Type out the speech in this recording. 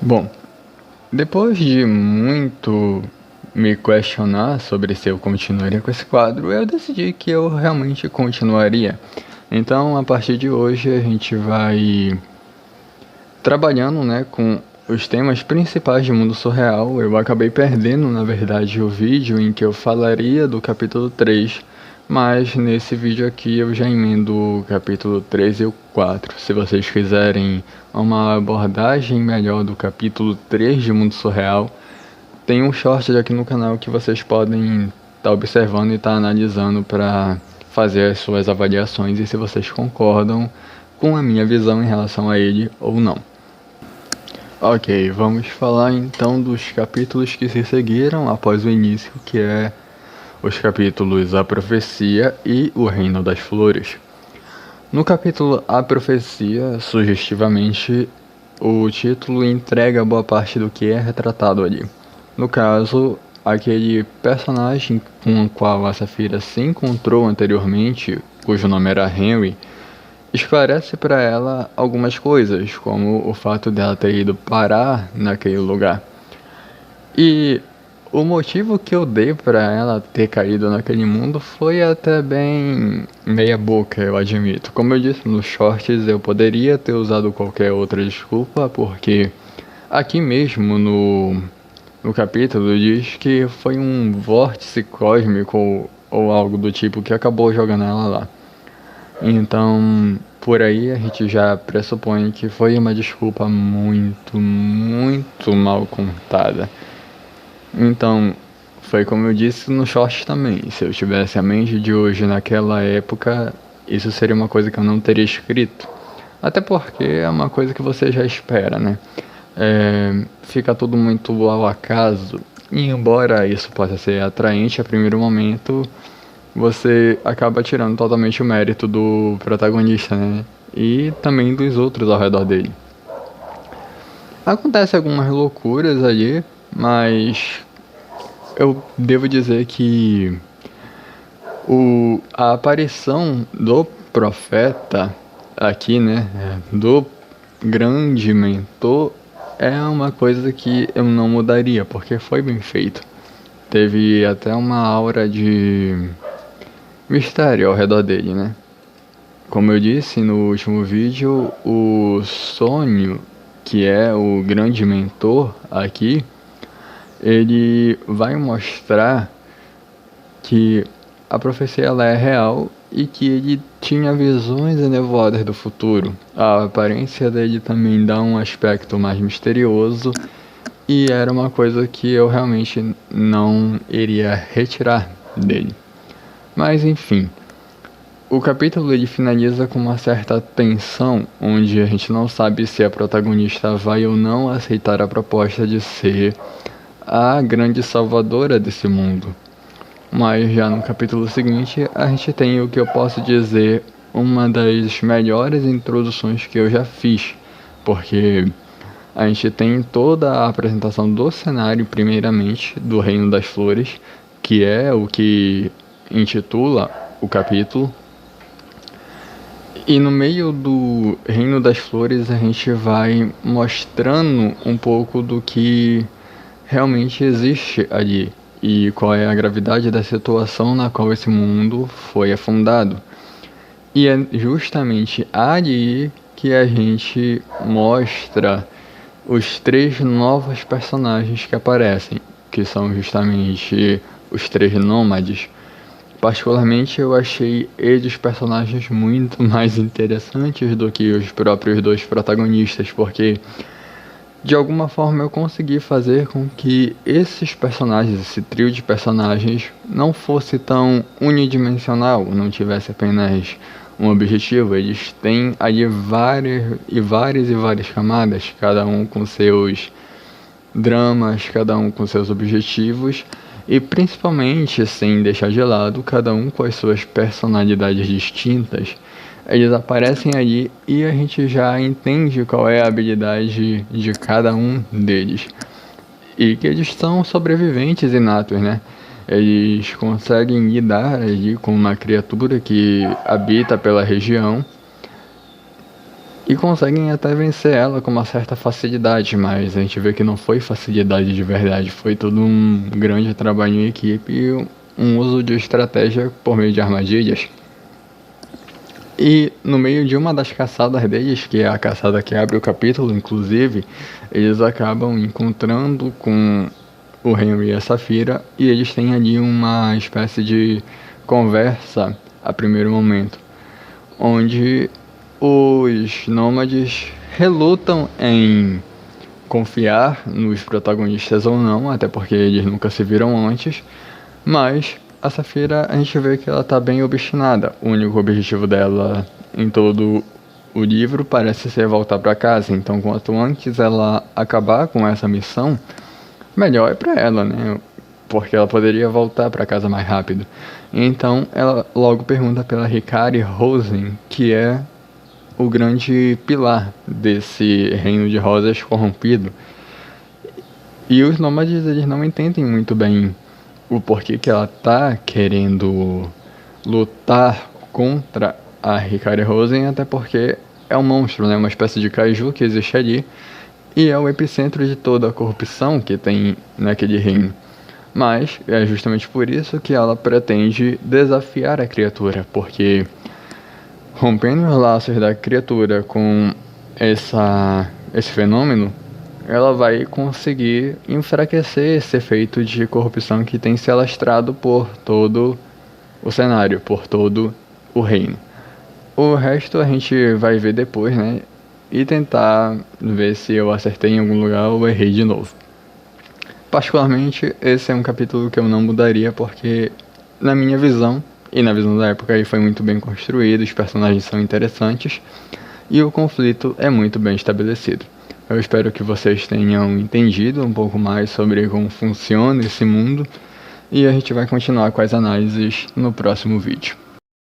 Bom, depois de muito me questionar sobre se eu continuaria com esse quadro, eu decidi que eu realmente continuaria. Então, a partir de hoje, a gente vai trabalhando, né, com os temas principais do mundo surreal. Eu acabei perdendo, na verdade, o vídeo em que eu falaria do capítulo 3, mas nesse vídeo aqui eu já emendo o capítulo 3 e o 4. Se vocês quiserem uma abordagem melhor do capítulo 3 de Mundo Surreal, tem um short aqui no canal que vocês podem estar observando e estar analisando para fazer as suas avaliações e se vocês concordam com a minha visão em relação a ele ou não. Ok, vamos falar então dos capítulos que se seguiram após o início, que é os capítulos A Profecia e O Reino das Flores. No capítulo A Profecia, sugestivamente, o título entrega boa parte do que é retratado ali. No caso, aquele personagem com o qual a Saphira se encontrou anteriormente, cujo nome era Henry, esclarece para ela algumas coisas, como o fato dela ter ido parar naquele lugar. E o motivo que eu dei para ela ter caído naquele mundo foi até bem meia boca, eu admito. Como eu disse nos shorts, eu poderia ter usado qualquer outra desculpa, porque aqui mesmo no capítulo diz que foi um vórtice cósmico ou algo do tipo que acabou jogando ela lá. Então, por aí a gente já pressupõe que foi uma desculpa muito mal contada. Então, foi como eu disse no short também. Se eu tivesse a mente de hoje naquela época, isso seria uma coisa que eu não teria escrito. Até porque é uma coisa que você já espera, né? Fica tudo muito ao acaso. E embora isso possa ser atraente a primeiro momento, você acaba tirando totalmente o mérito do protagonista, né? E também dos outros ao redor dele. Acontece algumas loucuras ali, mas eu devo dizer que a aparição do profeta aqui, né? Do grande mentor é uma coisa que eu não mudaria, porque foi bem feito. Teve até uma aura de mistério ao redor dele, né? Como eu disse no último vídeo, o Sonho, que é o grande mentor aqui, ele vai mostrar que a profecia ela é real e que ele tinha visões enevoadas do futuro. A aparência dele também dá um aspecto mais misterioso e era uma coisa que eu realmente não iria retirar dele. Mas enfim, o capítulo ele finaliza com uma certa tensão, onde a gente não sabe se a protagonista vai ou não aceitar a proposta de ser a grande salvadora desse mundo. Mas já no capítulo seguinte, a gente tem o que eu posso dizer uma das melhores introduções que eu já fiz, porque a gente tem toda a apresentação do cenário, primeiramente, do Reino das Flores, que é o que intitula o capítulo. E no meio do Reino das Flores a gente vai mostrando um pouco do que realmente existe ali e qual é a gravidade da situação na qual esse mundo foi afundado. E é justamente ali que a gente mostra os 3 novos personagens que aparecem, que são justamente os 3 nômades. Particularmente eu achei eles personagens muito mais interessantes do que os próprios 2 protagonistas, porque de alguma forma eu consegui fazer com que esses personagens, esse trio de personagens, não fosse tão unidimensional, não tivesse apenas um objetivo. Eles têm ali várias camadas, cada um com seus dramas, cada um com seus objetivos e principalmente, sem deixar de lado, cada um com as suas personalidades distintas. Eles aparecem ali e a gente já entende qual é a habilidade de cada um deles. E que eles são sobreviventes inatos, né? Eles conseguem lidar ali com uma criatura que habita pela região e conseguem até vencer ela com uma certa facilidade, mas a gente vê que não foi facilidade de verdade, foi todo um grande trabalho em equipe e um uso de estratégia por meio de armadilhas. E no meio de uma das caçadas deles, que é a caçada que abre o capítulo, inclusive, eles acabam encontrando com o Henry e a Saphira e eles têm ali uma espécie de conversa a primeiro momento, onde os nômades relutam em confiar nos protagonistas ou não, até porque eles nunca se viram antes, mas a Saphira a gente vê que ela tá bem obstinada. O único objetivo dela em todo o livro parece ser voltar para casa, então quanto antes ela acabar com essa missão, melhor é para ela, né? Porque ela poderia voltar para casa mais rápido. Então ela logo pergunta pela Hikari Rosen, que é o grande pilar desse reino de rosas corrompido. E os nômades eles não entendem muito bem o porquê que ela tá querendo lutar contra a Hikari Rosen, até porque é um monstro, né? Uma espécie de kaiju que existe ali e é o epicentro de toda a corrupção que tem naquele reino. Mas é justamente por isso que ela pretende desafiar a criatura, porque rompendo os laços da criatura com esse fenômeno, ela vai conseguir enfraquecer esse efeito de corrupção que tem se alastrado por todo o cenário, por todo o reino. O resto a gente vai ver depois, né? E tentar ver se eu acertei em algum lugar ou errei de novo. Particularmente, esse é um capítulo que eu não mudaria porque, na minha visão, e na visão da época, ele foi muito bem construído, os personagens são interessantes e o conflito é muito bem estabelecido. Eu espero que vocês tenham entendido um pouco mais sobre como funciona esse mundo e a gente vai continuar com as análises no próximo vídeo.